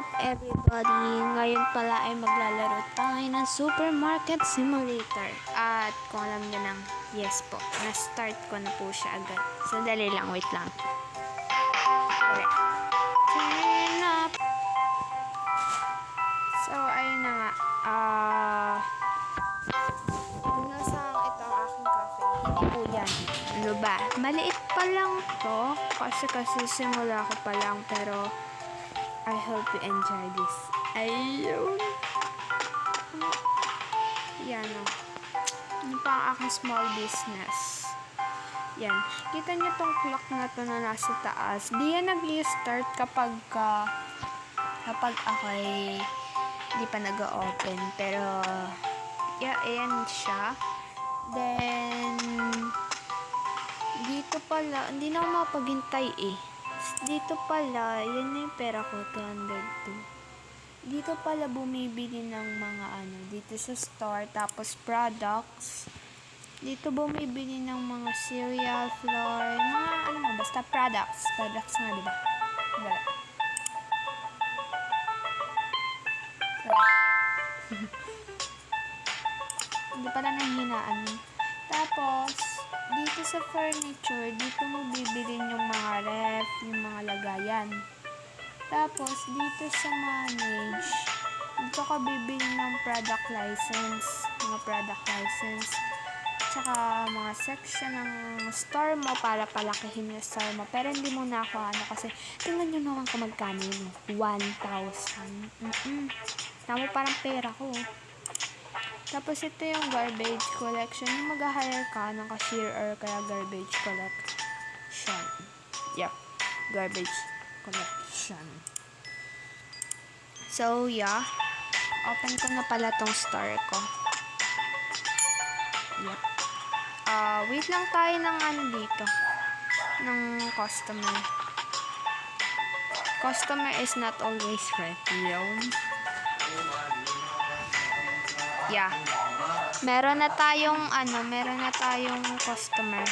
up everybody? Ngayon pala ay maglalaro tayo ng Supermarket Simulator. At kung alam nyo ng yes po, na-start ko na po siya agad. Sandali lang, wait lang. Okay. Turn up. So, ayun na nga. Nasa ito ang aking cafe. Hindi po yan. Ano ba? Maliit pa lang to. Kasi simula ko pa lang. Pero, I hope you enjoy this. Ayun. Yan o. Ano pa ang aking small business. Yan. Kita niyo tong clock na to na nasa taas. Di yan nag-start kapag ako'y di pa nag-open. Pero, yeah, ayan siya. Then, dito pala, hindi na ako mapaghintay eh. Dito pala, yan na yung pera ko, 202. Dito pala bumibili ng mga dito sa store, tapos products. Dito bumibili ng mga cereal, flour, mga basta products. Products nga, diba? Hindi pala nahihinaan. Tapos, dito sa furniture, dito mo bibilin yung mga ref, yung mga lagayan. Tapos, dito sa manage, dito ka bibili ng product license, mga product license, tsaka mga section ng store mo para palakihin yung store mo. Pero hindi mo na ako kasi tingnan nyo naman kung magkano yun, 1,000. Tama parang pera ko. Tapos ito yung garbage collection. Yung mag-hire ka ng cashier or kaya garbage collection. Yep. Garbage collection. So, yeah. Open ko na pala tong store ko. Yep. Wait lang tayo ng dito. Ng customer. Customer is not always ready. Yeah. Meron na tayong customer.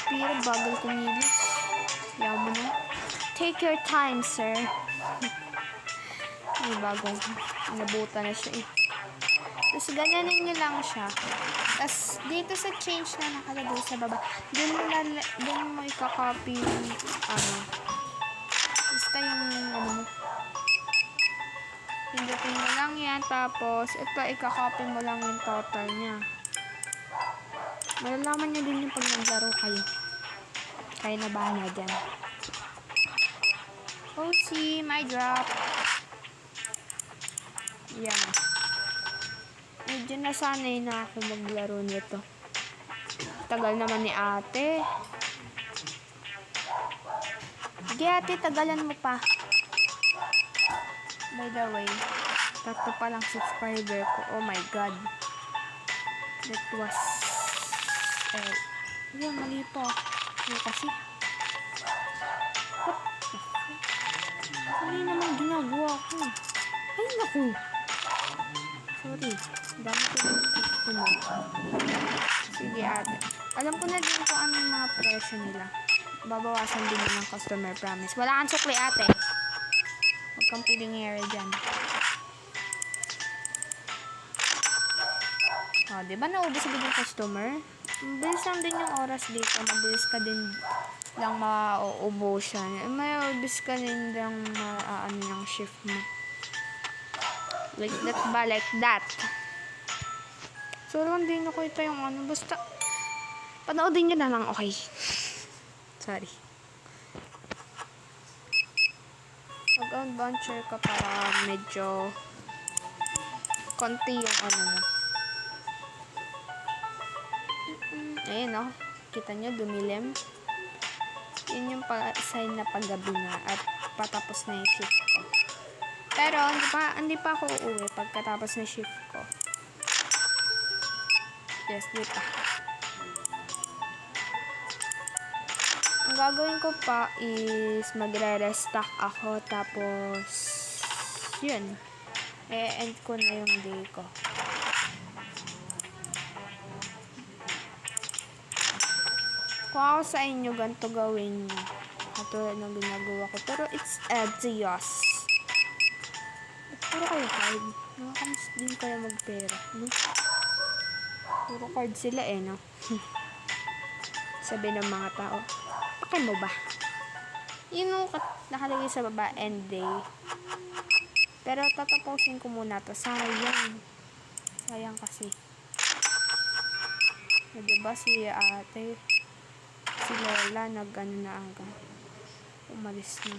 Pero bagal kumilos. Yaw mo na. Take your time, sir. Ay, bagong nabuta na siya eh. Tapos ganyanin nyo lang siya. Tapos dito sa change na nakalagay sa baba, dun mo i-copy yung basta yung mo. Pindutin mo lang yan. Tapos, ito, i-copy mo lang yung total niya. Malalaman nyo din yung pag naglaro kayo. Kaya na bahala dyan. Oh, see, my drop. Yan. Medyo nasanay na ako maglaro nito. Tagal naman ni ate. Sige ate, tagalan mo pa. By the way, 3 pa lang subscriber ko. Oh my god. That was yun, mali po. Ano kasi? What the fuck? Mali naman ginagawa ko. Ay, naku. Sorry. Dami ko yung customer. Sige ate. Alam ko na din kung ano yung mga presyo nila. Babawasan din yun ng customer promise. Wala kang sukli ate. Huwag kang pilingere dyan. Diba naubos agad yung customer? Mabilis lang din yung oras dito. Mabilis ka din lang mauubusan. Mabilis ka din lang yung shift mo. Like that ba? Like that. So, hindi na ko ito yung basta panoodin nyo na lang, okay? Sorry. Mag-adventure ka para medyo konti yung mo. Ayan kita nyo, dumilim. Yun yung sign na paggabi na at patapos na yung shift ko. Pero, hindi pa ako uuwi pagkatapos na shift ko. Yes, dito. Ang gagawin ko pa is magre-restock ako tapos yun. E-end ko na yung day ko. Kung ako sa inyo, ganito gawin nyo. Katulad ng ginagawa ko. Pero it's obvious. Puro kayo card. Nakakamis din kaya magpera, no? Puro card sila no? Sabi ng mga tao, pakay mo ba? Yun yung nakalagay sa baba, end day. Pero tatapusin ko muna to. Sayang. Sayang kasi. Diba si ate, si Lola, nag-ano na agad. Umalis na.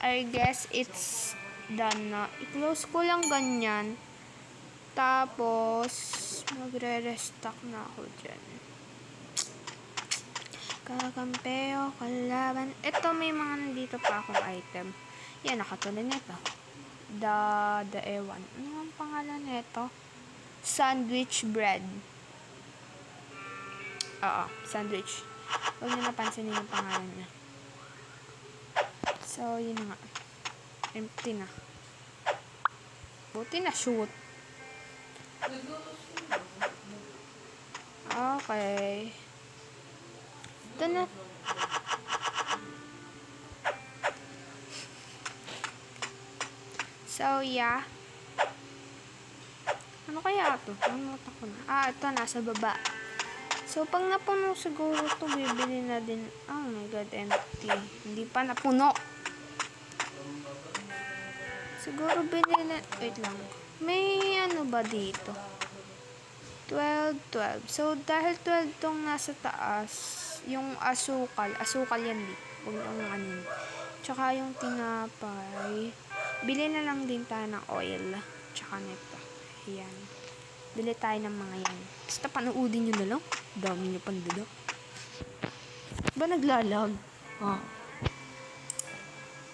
I guess it's done na. I-close ko lang ganyan. Tapos, magre-restock na ako dyan. Kakampeo, kalaban. Ito, may mga nandito pa akong item. Yan, nakatulad nito. The ewan. Ano ang pangalan nito? Sandwich bread. Oo, sandwich. Huwag nyo napansinin yung pangalan niya. So, yun nga. Empty na. Buti na shoot. Okay. Ito na. So, yeah. Ano kaya ito? Namuta ko na. Ito, nasa baba. So, pag napuno siguro ito, bibili na din. Oh my god, empty. Hindi pa napuno. Siguro bili na. Wait lang. May ano ba dito? 12. So, dahil 12 tong nasa taas, yung asukal. Asukal yan, di. Huwag yung ano. Tsaka yung tinapay. Bili na lang din tayo ng oil. Tsaka nito. Ayan. Bili tayo ng mga yan. Basta panoodin nyo na lang. Dami nyo pandada. Ba naglalag?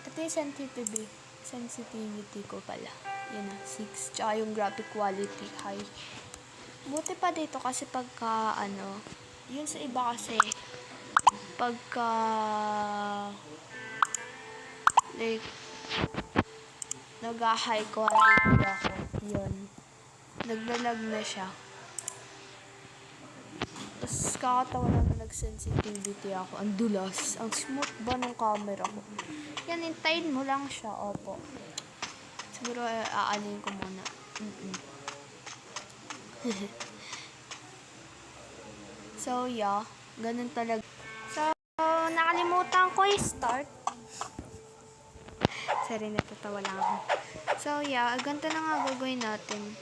Ito yung sensitivity ko pala. Yan na, 6. Tsaka yung graphic quality, high. Buti pa dito kasi pagka, yun sa iba kasi, pagka, like, nag-high quality ako. Yun. Naglalag na siya. Tapos kakatawa na nag-sensitivity ako. Ang dulas. Ang smooth ba ng camera ko? Yan, hintayin mo lang siya. Opo. Siguro aanin ko muna. So, yeah. Ganun talaga. So, nakalimutan ko i-start. Sorry, natatawa lang ako. So, yeah. Ganito na nga gagawin natin.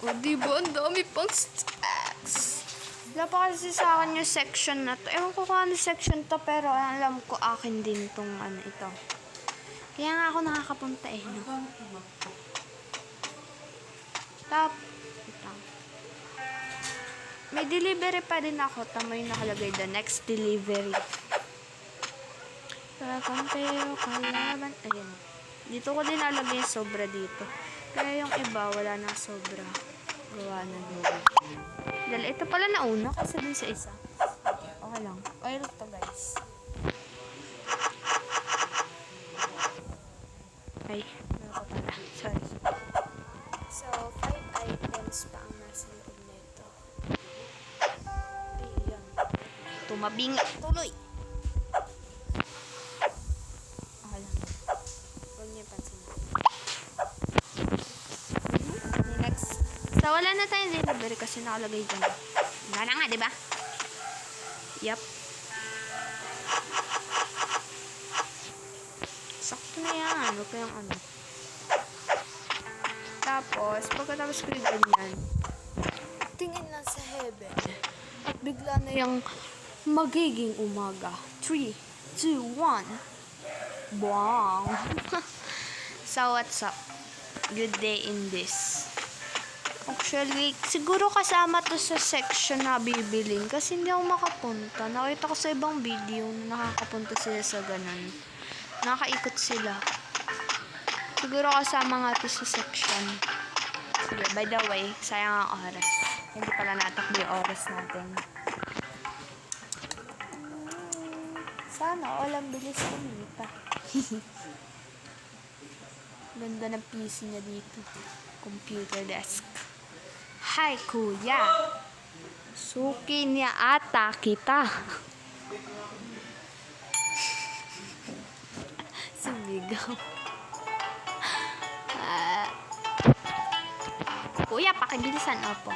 O, diba? Ang dami pang stacks. Wala pa kasi sa akin yung section na to. Ewan ko kung ano section to, pero alam ko akin din tong ito. Kaya nga ako nakakapunta no? May delivery pa din ako. Tama yung nakalagay the next delivery. Kakampeo, kalaban. Ayan. Dito ko din nalagay yung sobra dito. Kaya yung iba, wala na sobra. Gawa na doon. Dahil ito pala nauna kasi dun sa isa. Okay lang. Oil to, guys. Ay, ano ko pala. Sorry. So, 5 items pa ang nasa loob nito. Ayan. Tumabing tuloy. Okay lang. Huwag niyo pansin. Next. So, wala na tayong delivery kasi nakalagay dyan. Wala na nga, diba? Yup. Sakto na yan. Huwag kayong Tapos, pagkatapos ko yung ganyan, tingin lang sa heaven. At bigla na yung magiging umaga. 3, 2, 1. Bwang! So, what's up? Good day in this. Actually, siguro kasama to sa section na bibilin kasi hindi ako makapunta. Nakita ko sa ibang video na nakakapunta sila sa ganun. Nakaikot sila. Siguro kasama nga to sa section. Sige, by the way, sayang ang oras. Hindi pala natakbo yung oras natin. Sana walang bilis kumita. Ganda ng PC niya dito. Computer desk. Hi, kuya! Suki niya ata kita. Sumigaw. Kuya, pakibilisan. Opo.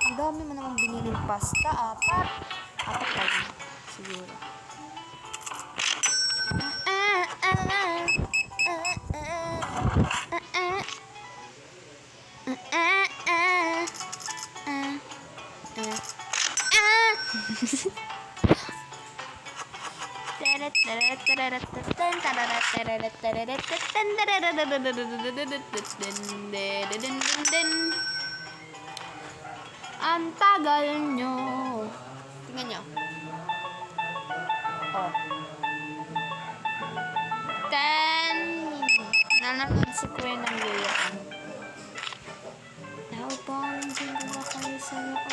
Ang dami mo naman biniling pasta. Apat. Apat tayo. Siguro. Ang tagal nyo. Tingnan nyo. Oh. 10. Nanonood si Kuya ng gayon. Naupang sindi ba kayo sa loob?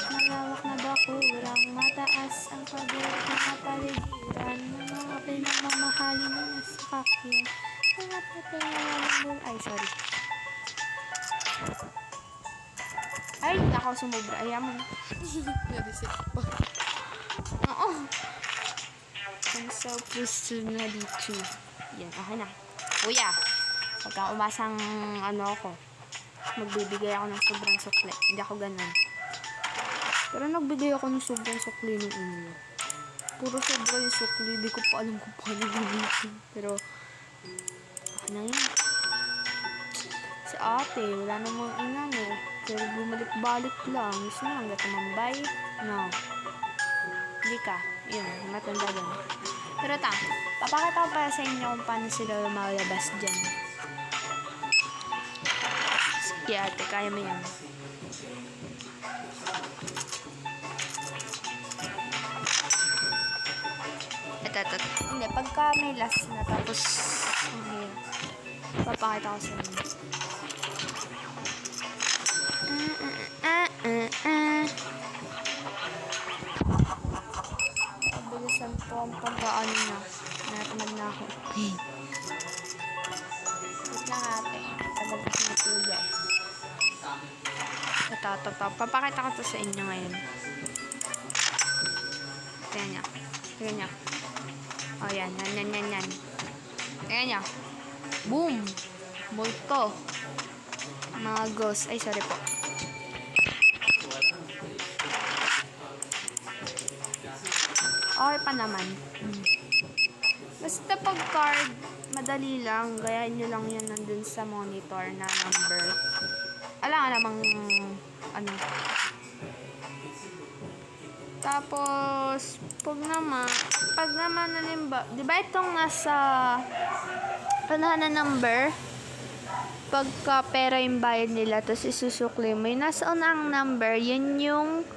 Malawak na bakurang mataas ang pagirat ng paligiran. Mga pinamamahalin na nasa kakyan. Mga patingalan. Ay, sorry. Ay, ako sumubra. Ayaman. Narisip pa. Oo. I'm so personally too. Yan, okay na. Kuya, pagka umasang ako, magbibigay ako ng sobrang sukli. Hindi ako ganun. Pero nagbigay ako ng sobrang sukli ng inyo. Puro sobra yung sukli. Di ko pa alam kung paano gamitin. Pero, ano yun? Si ate, wala namang inano. Pero bumalik-balik lang. Gusto na, hanggat tumambay. No. Hindi ka. Yun, matanda doon. Pero papakita ko para sa inyo kung paano sila lumalabas dyan. Sige ate, kaya mo yan. Ito. Hindi, pagka may last na tapos, okay, papakita ko sa inyo. Bilisan po ang pagkaano na. Natamad na ako. Wait lang ate. Tagal kasi na kuya eh. Ito. Papakita ko to sa inyo ngayon. Tingnan nyo. O yan. Tingnan nyo. Boom! Multo. Mga ghost. Ay, sorry po. Okay pa naman. Basta pag card, madali lang. Gayahin nyo lang yan nandun sa monitor na number. Alam namang, Tapos, pag naman nalimba, di ba itong nasa, na number? Pagka pera yung bayad nila, tapos isusukli mo. Yung nasa unang number, yun yung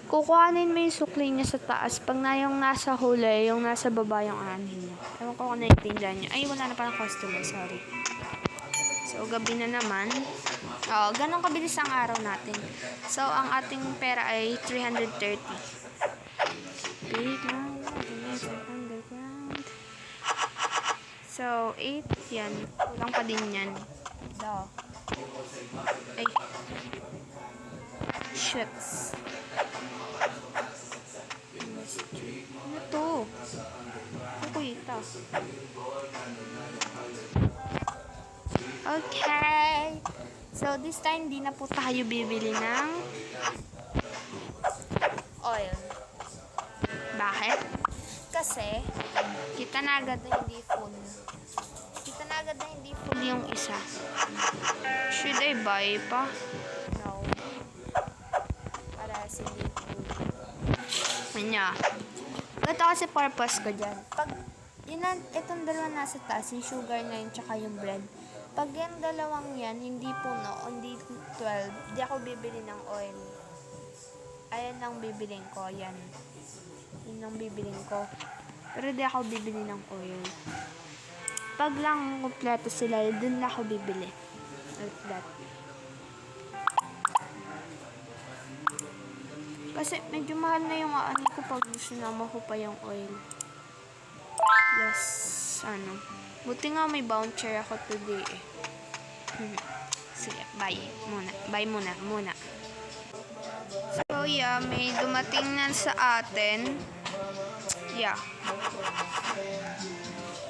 kukuhanin mo yung sukli niya sa taas. Pag na yung nasa huli, yung nasa baba yung aanhin niya. Ewan ko kung naiintindihan niya. Ay, wala na palang customer. Sorry. So, gabi na naman. Ganun kabilis ang araw natin. So, ang ating pera ay 330. Big lang. Underground. So, 8. Yan. Kulang pa din yan. Ay. Shucks. Ano to? Kukuita. Okay. So, this time, di na po tayo bibili ng oil. Bakit? Kasi, kita na agad na hindi full. Yung isa. Should I buy pa? No. Para sige. Kanya. Ito kasi purpose ko dyan. Pag, itong dalawa nasa taas, yung sugar na yun, tsaka yung bread. Pag yung dalawang yan, hindi puno, hindi 12, di ako bibili ng oil. Ayan lang bibiling ko, yan. Yun lang bibiling ko. Pero di ako bibili ng oil. Pag lang kompleto sila, dun na ako bibili. Like that. Kasi medyo mahal na yung ko pag gusto na ko pa yung oil. Yes, Buti nga may voucher ako today eh. Sige, bye muna. Bye muna. So, yeah, may dumating na sa atin. Yeah.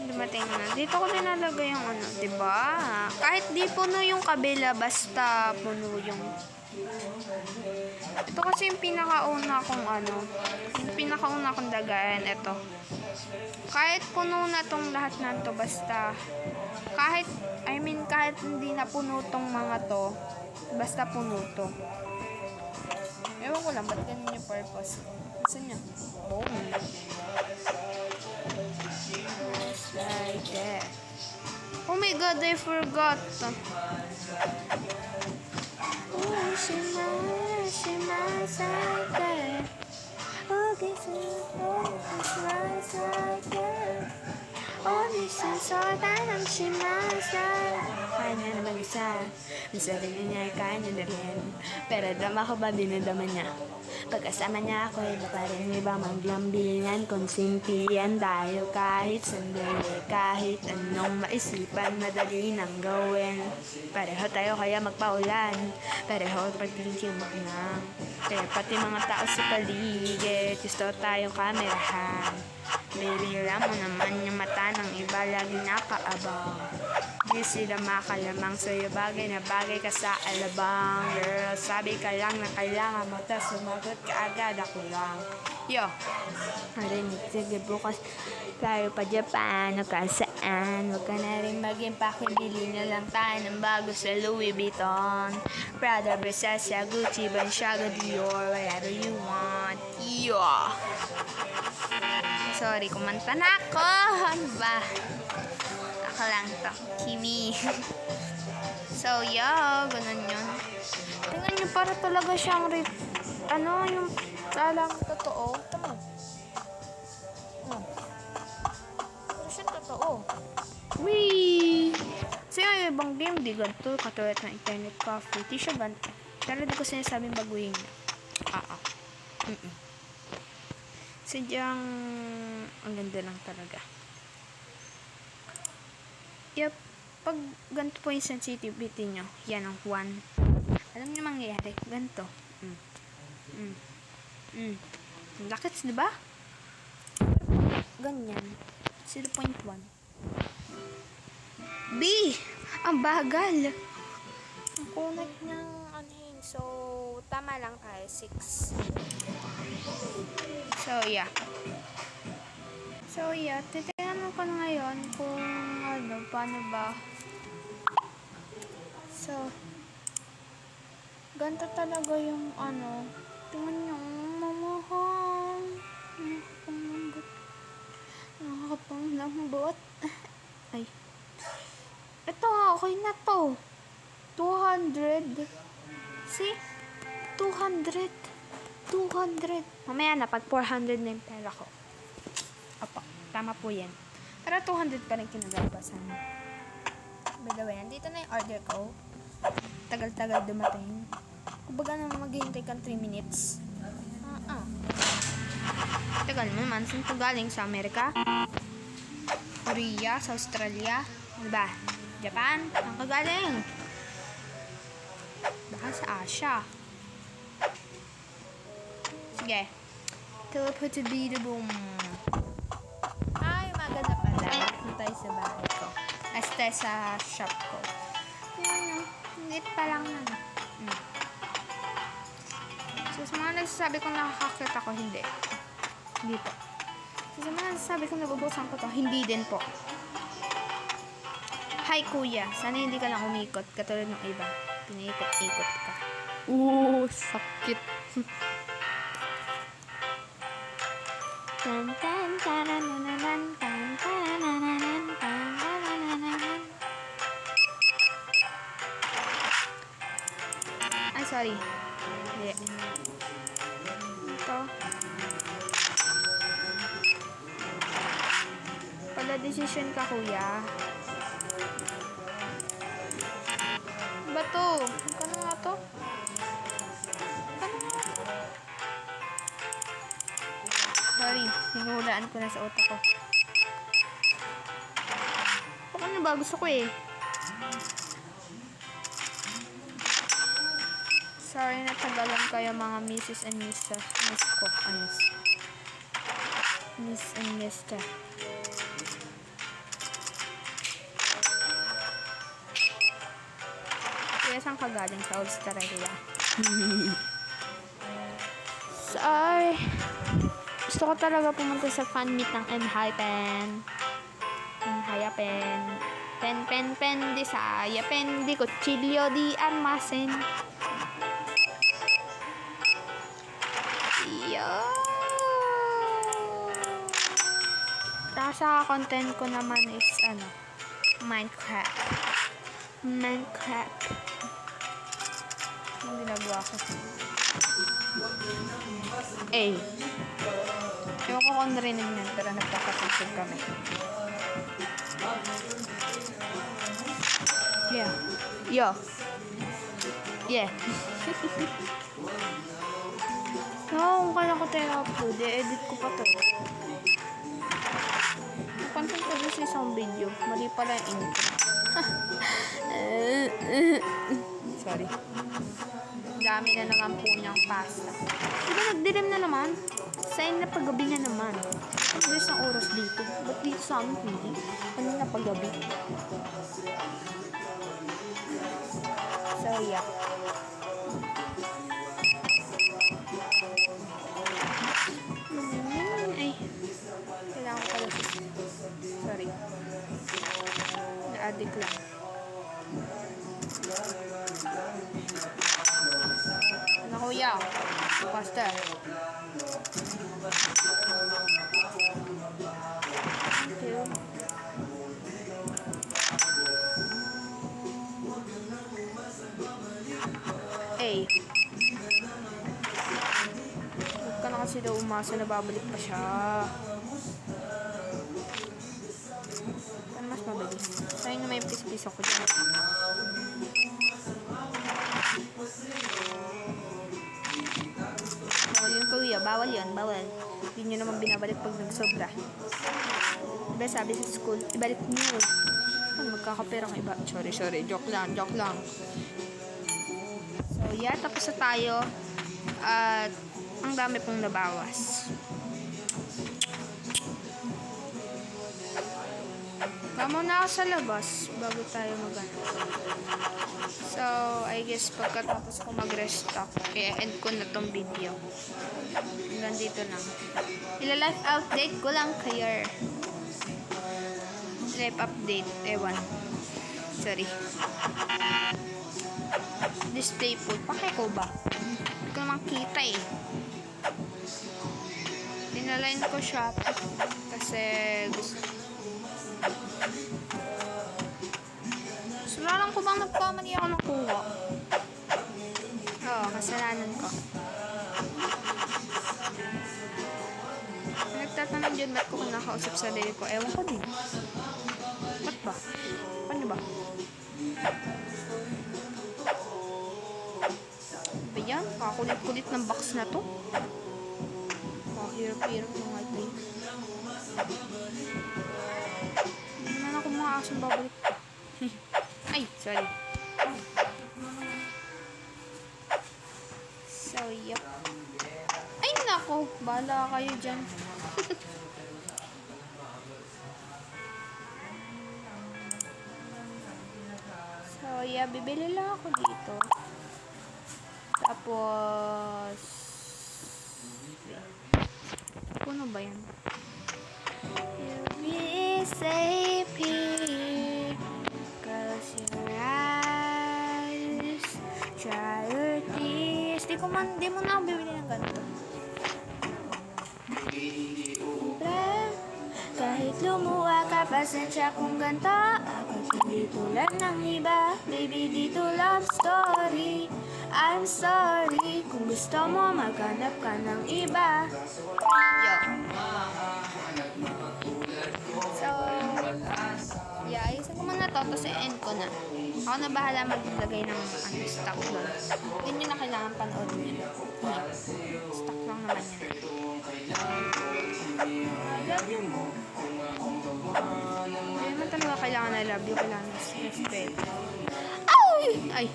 Dumating na. Dito ko nilalagay yung ano, diba? Kahit di puno yung kabila, basta puno yung... Ito kasi yung pinakauna kong ano, yung pinakauna kong dagayan, ito. Kahit puno na tong lahat na to, basta, kahit hindi na puno tong mga to, basta puno to. Ewan ko lang, ba't ganun yung purpose? Saan niya? Oh. Just like that. Oh my god, I forgot. Oh, shima saite. Oh, this is so that I'm shima saite. Kanya naman isa. Sabi niya, kaya niya na rin. Pero dama ko ba, dinadama niya. Pagkasama niya ako, iba pa rin iba maglambingan. Konsintihan tayo kahit sandali. Kahit anong maisipan, madali nang gawin. Pareho tayo kaya magpaulan. Pareho pagtigimak na. Kaya pati mga tao sa paligid, gusto tayong kamerahan. Bibira mo naman yung mata ng iba, lagi nakaabang. Di sila makalamang sa'yo, bagay na bagay ka sa alabang. Girl, sabi ka lang na kailangan mo, tas sumagot ka agad, ako lang. Yo, marinig, sige bukas tayo pa Japan o kasaan. Huwag ka na rin maging pakibili na lang tayo ng bago sa Louis Vuitton, Prada, Versace, Gucci, Balenciaga, Dior, whatever you want. Yo! Sorry, kumanta na ako. Ano ba? Ako lang to. Kimi. So, yeah. Ganun yun. Tingnan nyo, para talaga siyang yung talang totoo. Tama. Para siyang totoo. Wee! So, yung ibang game, di ganito. Katulad ng internet coffee. Di siya ganito. Pero di ko sinasabing baguhin na. Sadyang ang ganda lang talaga. Yup. Pag ganito po yung sensitivity nyo, yan ang 1. Alam nyo mangyayari. Ganito. Lakits, diba? Ganyan. 0.1. B! Ang bagal! Ang connect ng ano. So, tama lang tayo. 6. So, yeah. Titignan ko na ngayon kung paano ba. So, ganito talaga yung tingnan nyo, mamahal. Nakakapanglambot. Ay. Ito okay na to. 200. See? 200. Mamaya na, pag 400 na yung pera ko. Opo, tama po yan. Pero 200 pa rin kinagalabasan. By the way, nandito na yung order ko. Tagal-tagal dumating. Kumbaga naman maghihintay kang 3 minutes. Tagal mo naman. Saan ito galing? Sa Amerika? Korea? Sa Australia? Diba? Japan? Saan ka galing? Baka sa Asia. Sige. Teleport to be the boom. Ay, maganda pala. Dito tayo sa bahay ko. Tayo sa shop ko. Yan. Hindi pa lang na. So, sa mga nagsasabi kong nakakakit ako, hindi. Hindi po. So, sa mga nagsasabi kong nabubuksan ko to, hindi din po. Hi, kuya. Sana hindi ka lang umikot. Katulad ng iba. Pinaikot-ikot ka. Sakit. Ay, sorry. Hindi. Ito. Pala decision ka, kuya. Ba to? Ano nga to? Sorry, hinuhulaan ko na sa utak ko. Ano ba? Gusto ko eh. Sorry na tagalan kayo mga Mrs. and Mr. Miss ko. Miss and Mr. Kaya saan ka galing sa Australia? Sorry. Gusto ko talaga pumunta sa fan meet ng Enhypen. Pen di saya pen di kutsilyo di armasen. Yo. Sa content ko naman is Minecraft. Ang ginagawa ko. Ewan ko kung narinig yan, pero nagkakatugtog kami. Yeah. Kung kailan ko tayo upload, edit ko pa to. Napansin ko doon sa isang video, mali pala yung intro. Sorry. Dami na naman po niyang pasta. Diba nagdilim na naman? Sign na paggabi na naman. Ang bilis ng oras dito. Ba't dito sa amin hindi? Ano na paggabi? So, yeah. Kailangan ko pala. Sorry. Na-addict lang. Ano kuya? Pasta. Thank you. Huwag ka na kasi daw umasa na babalik pa siya. Ano mas mabilis? Sayang na may piso-piso ko dyan. Bawal yun kuya, bawal yun, bawal. Hindi nyo naman binabalik pag nagsobra. Diba sabi sa school, ibalik nyo. Magkakapera ng iba. Sorry, joke lang. So yeah, tapos na tayo. At ang dami pong nabawas. Tama na ako sa labas bago tayo magano. So, I guess pagkatapos ko mag-restock, i-end ko na tong video. Hanggang dito lang. Ila-life update ko lang kayo. Life update, ewan. Sorry. Display pool. Pakay ko ba? Hindi ko naman kita eh. Pinaline ko siya kasi gusto. Sulalang ko bang nagkamali ako ng kuha? Oo, kasalanan ko. Nagtatanong dyan ba't ko nakausap sa sarili ko? Ewan ko din. Ba't ba? Paano ba? Ba yan? Kakulit-kulit ng box na to. Hirap-hirap ng wifi. Hindi naman ako mga asong babalik. Ay, sorry. So, yep. Ay, nako. Bahala kayo dyan. So, yeah. Bibili lang ako dito. Tapos, puno ba yan? You'll be safe here, close your eyes, dry your tears. Di mo na ako bibili ng ganito. Kahit lumuwa ka, pasensya kung ganito. Ako hindi tulad ng iba, baby, dito love story. I'm sorry kung gusto mo maghanap ka ng iba. Yo. So, yeah, ayusin ko muna to, tapos i-end ko na. Ako na bahala maglagay ng stock doon. Hindi nyo na kailangan panoodin yun. Stock lang naman yan. I love you mo. Hindi naman talaga kailangan I love you, kailangan respect. Ay!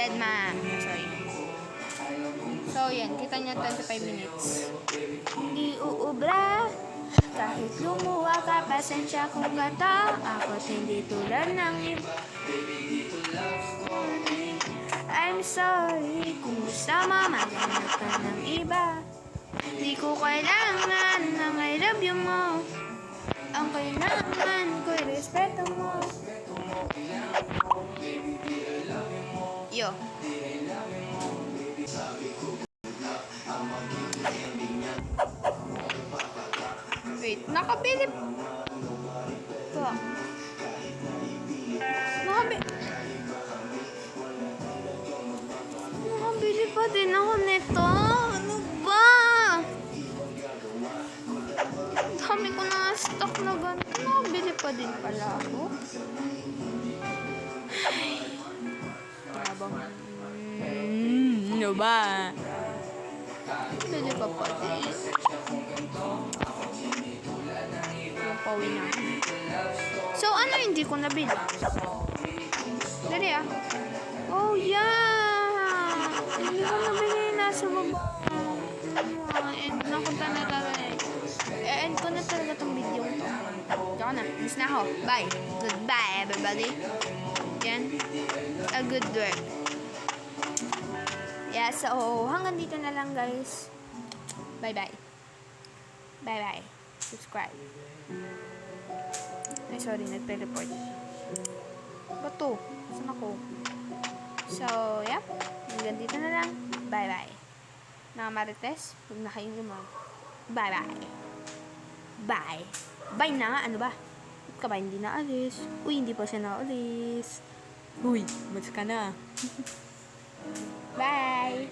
Dead ma. Sorry. So, yan. Kita niya 25 minutes. Hindi uubra. Kahit lumuwa ka, pasensya kung gata. Ako't hindi tulad ng iba. I'm sorry kung gusto mo maghanap ka ng iba. Di ko kailangan ng I love you mo. Ang kailangan ko'y respeto mo. Yo. Wait, nakabili to. Nakabili pa din ako nito. Ano ba? Dami ko na stock na ganito. Nakabili pa din pala ako. Habang ano ba? Bili pa pa din. Napawi na. So, ano hindi ko nabili? Dali ah. Oh, yeah! Hindi ko nabili. Nasa baba. End na ko talaga. End ko na talaga tong video to. Diyan na. Miss na ako. Bye. Goodbye, everybody. Yan. A good work. Yeah, so, hanggang dito na lang, guys. Bye-bye. Bye-bye. Subscribe. Ay, sorry. Nagpe-report. Ba't to? Saan ako? So, yeah. Hanggang dito na lang. Bye-bye. Mga Marites, huwag na kayong lumab. Bye-bye. Bye. Bye na nga. Ano ba? Ba't ka ba hindi naalis? Uy, hindi pa siya naalis. Uy, mas ka na. Bye.